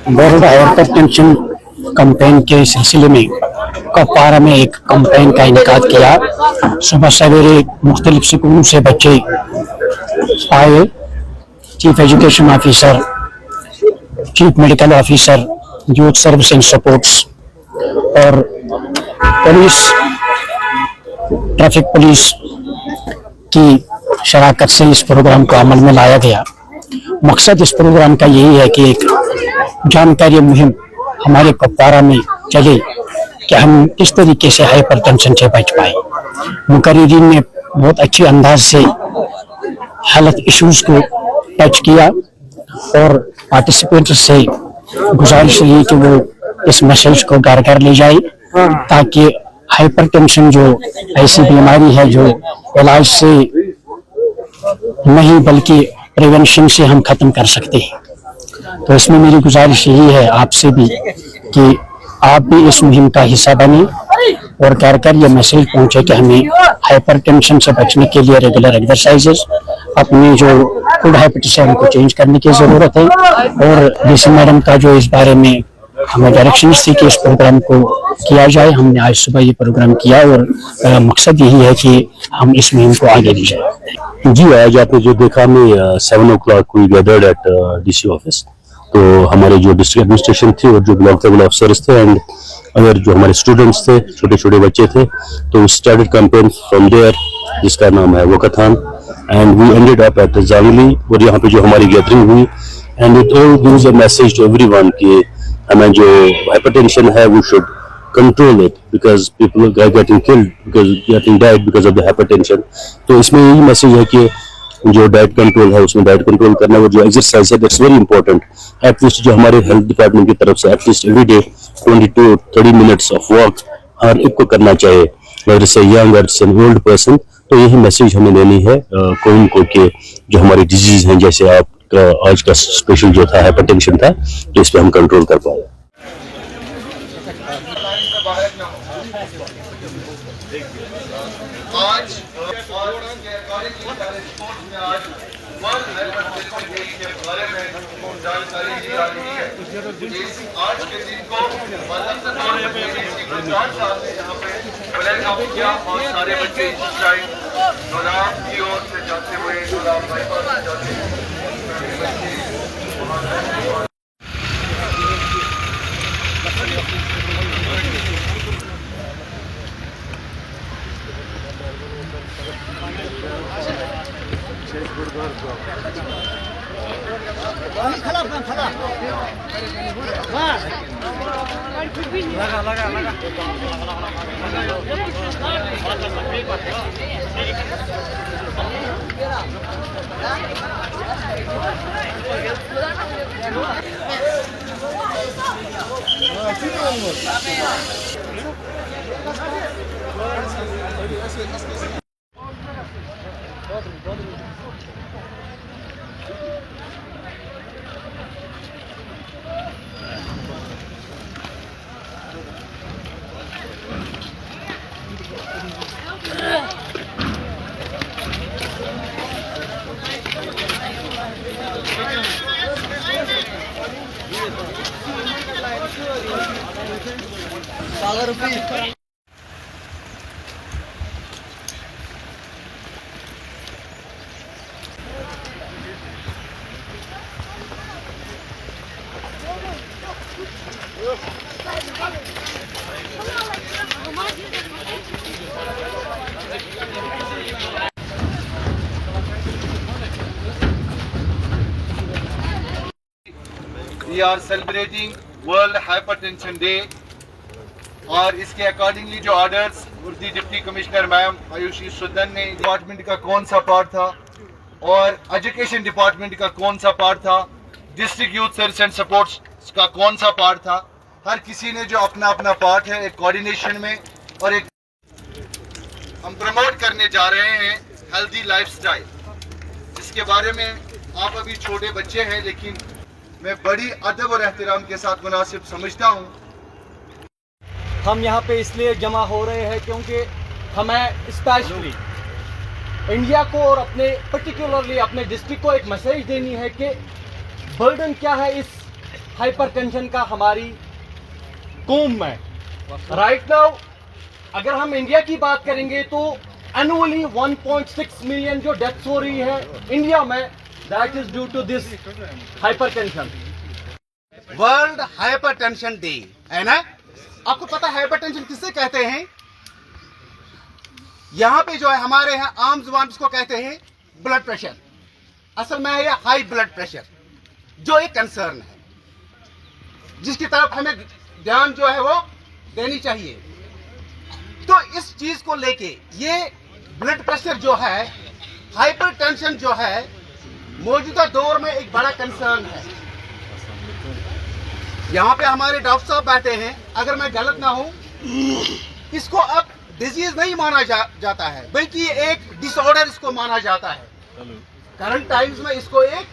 World hypertension campaign के सिलसिले में कपवारा में एक कैंपेन का इनेकाद किया। सुबह सवेरे मुख्तलिफ स्कूलों से बच्चे आए। Chief education officer, chief medical officer, youth service and supports और पुलिस, ट्रैफिक पुलिस की शराकत से इस प्रोग्राम को अमल में लाया गया। मकसद इस प्रोग्राम का यही है कि एक जानकारी मुहिम हमारे कपवारा में चले कि हम किस तरीके से हाइपरटेंशन से बच पाए। मुकर्रिरीन ने बहुत अच्छी अंदाज से हेल्थ इश्यूज को टच किया और पार्टिसिपेंट्स से गुजारिश रही कि वो इस मैसेज को घर घर ले जाए ताकि हाइपरटेंशन जो ऐसी बीमारी है जो इलाज से नहीं बल्कि प्रिवेंशन से हम खत्म कर सकते हैं। तो इसमें मेरी गुजारिश यही है आपसे भी कि आप भी इस मुहिम का हिस्सा बने और घर घर ये मैसेज पहुंचे कि हमें हाइपरटेंशन से बचने के लिए रेगुलर एक्सरसाइजेस, अपनी जो फूड हैबिट्स है उनको चेंज करने की ज़रूरत है। और डीसी मैडम का जो इस बारे में हमें डायरेक्शंस थी कि इस प्रोग्राम को किया जाए, हमने आज सुबह ये प्रोग्राम किया और मकसद यही है कि हम इस मुहिम को आगे ले जाए। जी, आज आपने जो देखा, मैं 7 o'clock we gathered at DC office. तो हमारे जो डिस्ट्रिक्ट एडमिनिस्ट्रेशन थी और जो ब्लॉक लेवल ऑफिसर्स थे एंड अगर जो हमारे स्टूडेंट्स थे, छोटे छोटे बच्चे थे, तो स्टार्टेड कैंपेन फ्रॉम देयर जिसका नाम है walkathon and we ended up at Jangli. और यहाँ पे जो हमारी गैदरिंग हुई and it all gives a message to everyone कि हमें जो हाइपरटेंशन है वो should control it because people are getting killed because getting died because of the hypertension। तो इसमें यही मैसेज है कि जो डाइट कंट्रोल है उसमें डाइट कंट्रोल करना और जो एक्सरसाइज है दैट्स वेरी इंपॉर्टेंट। एटलीस्ट जो हमारे हेल्थ डिपार्टमेंट की तरफ से at least every day 20 to 30 minutes of walk हर एक को करना चाहिए, whether it's a young or it's an old person। तो यही मैसेज हमें देनी है कौन को कि जो हमारी डिजीज हैं, जैसे आपका आज का स्पेशल जो था हाइपरटेंशन था, तो इस पर हम कंट्रोल कर पाए। आज के बारे में जानकारी दी जा रही है। आज के दिन को यहाँ पे किया और सारे बच्चे गुलाब की ओर से जाते हुए गुलाब बाईपास से जाते हुए We are celebrating World Hypertension Day और इसके अकॉर्डिंगली जो ऑर्डर्स उर्दी deputy commissioner ma'am Ayushi Sudan ने डिपार्टमेंट का कौन सा पार्ट था और एजुकेशन डिपार्टमेंट का कौन सा पार्ट था, district youth service and supports का कौन सा पार्ट था, हर किसी ने जो अपना अपना पार्ट है एक कोऑर्डिनेशन में और एक हम प्रमोट करने जा रहे हैं हेल्दी लाइफस्टाइल, जिसके बारे में आप अभी छोटे बच्चे हैं लेकिन मैं बड़ी अदब और एहतराम के साथ मुनासिब समझता हूँ। हम यहाँ पे इसलिए जमा हो रहे हैं क्योंकि हमें स्पेशली इंडिया को और अपने पर्टिकुलरली अपने डिस्ट्रिक्ट को एक मैसेज देनी है कि बर्डन क्या है इस हाइपरटेंशन का हमारी कौम में। राइट नाउ अगर हम इंडिया की बात करेंगे तो एनुअली 1.6 मिलियन जो डेथ्स हो रही है इंडिया में, that is due to this hypertension. World hypertension day है ना। आपको पता है हाइपरटेंशन किसे कहते हैं? यहाँ पे जो है हमारे यहाँ आम जुबान इसको कहते हैं ब्लड प्रेशर। असल में है ये हाई ब्लड प्रेशर, जो एक कंसर्न है जिसकी तरफ हमें ध्यान जो है वो देनी चाहिए। तो इस चीज को लेके ये ब्लड प्रेशर जो है, हाइपरटेंशन जो है, मौजूदा दौर में एक बड़ा कंसर्न है। यहाँ पे हमारे डॉक्टर साहब बैठे हैं, अगर मैं गलत ना हूं, इसको अब डिजीज नहीं माना जाता है बल्कि ये एक डिसऑर्डर इसको माना जाता है। करंट टाइम्स में इसको एक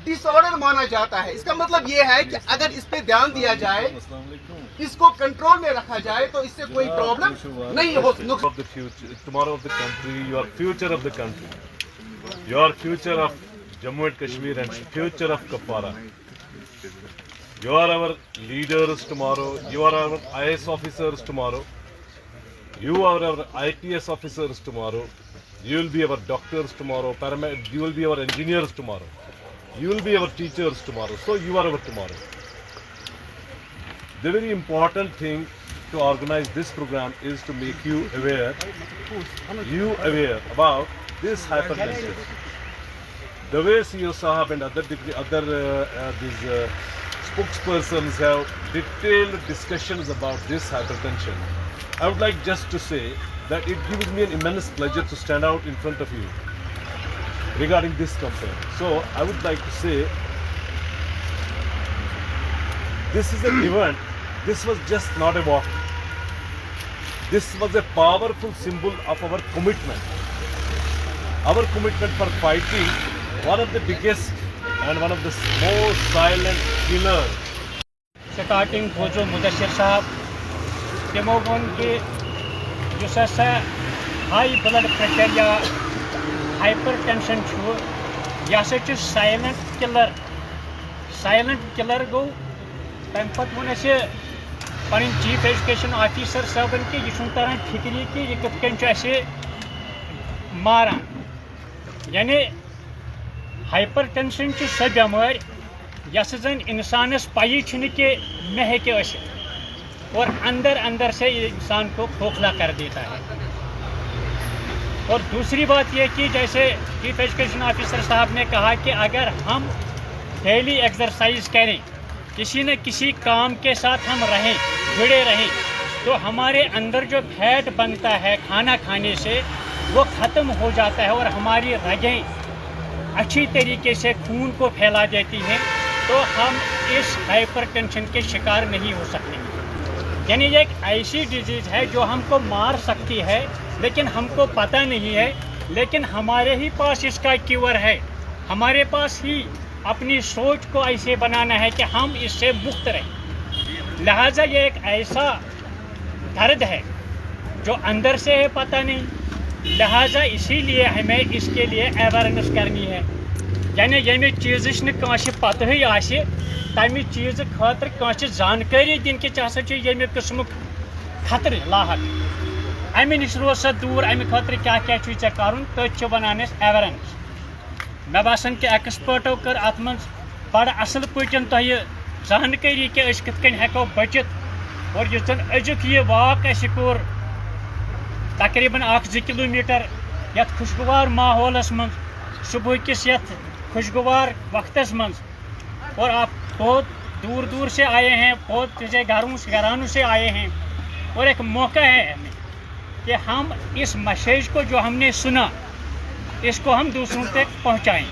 डिसऑर्डर माना जाता है। इसका मतलब ये है कि अगर इस पे ध्यान दिया जाए, इसको कंट्रोल में रखा जाए, तो इससे कोई प्रॉब्लम नहीं हो। Tomorrow of the country, your future of the country, your future of Jammu and Kashmir and future of Kupwara. You are our leaders tomorrow. You are our IAS officers tomorrow. You are our IPS officers tomorrow. You will be our doctors tomorrow. You will be our engineers tomorrow. You will be our teachers tomorrow. So you are our tomorrow. The very important thing to organize this program is to make you aware about this hypertension. The way CEO Sahab and other spokespersons have detailed discussions about this hypertension, I would like just to say that it gives me an immense pleasure to stand out in front of you regarding this concern. So I would like to say this is an event. This was just not a walk. This was a powerful symbol of our commitment. Our commitment for fighting one of the biggest and one of the most silent killers. Starting हो जो मुदस्सिर साहब तमो वोन कि high blood pressure या hyper tension यह silent killer गो। तम पे वो पन चीफ एजुकेशन ऑफिसर साहबन कि यह तरह फिक्री कि यह कत मारान। यानी हाइपर टेंशन सह बेमार यस जन इंसानस पई कि मे हे और अंदर अंदर से इंसान को खोखला कर देता है। और दूसरी बात यह कि जैसे चीफ एजुकेशन ऑफिसर साहब ने कहा कि अगर हम डेली एक्सरसाइज करें, किसी न किसी काम के साथ हम रहें, जुड़े रहें, तो हमारे अंदर जो फैट बनता है खाना खाने से वो ख़त्म हो जाता है और हमारी रगें अच्छी तरीके से खून को फैला देती हैं, तो हम इस हाइपरटेंशन के शिकार नहीं हो सकते। यानी ये एक ऐसी डिजीज़ है जो हमको मार सकती है लेकिन हमको पता नहीं है, लेकिन हमारे ही पास इसका क्यूर है। हमारे पास ही अपनी सोच को ऐसे बनाना है कि हम इससे मुक्त रहें। लिहाजा ये एक ऐसा दर्द है जो अंदर से है पता नहीं, लिहाजा इसीलिए हमें इसके लिए अवेयरनेस करनी है। यानी यमि चीज़ पता ही आसे तमि चीज़ खतर कांस जानकारी दिन कि यमि किस्म खतर लाहक अमि नश रोज सा दूर, अमि खतर क्या क्या चे कर तथ वन अवेयरनेस। मे बासान कि एक्सपर्टो कर अत मन बड़ असल पे जानकारी कि कत हेको बचित। और इस जन अजुक यह वाक कोर तकरीबन 1-2 किलोमीटर यथ खुशगवार माहौलस मं सुबह किस यथ खुशगवार वक्तस मं, और आप बहुत दूर दूर से आए हैं, बहुत से घरानों से आए हैं, और एक मौका है हमें कि हम इस मैसेज को जो हमने सुना इसको हम दूसरों तक पहुंचाएं।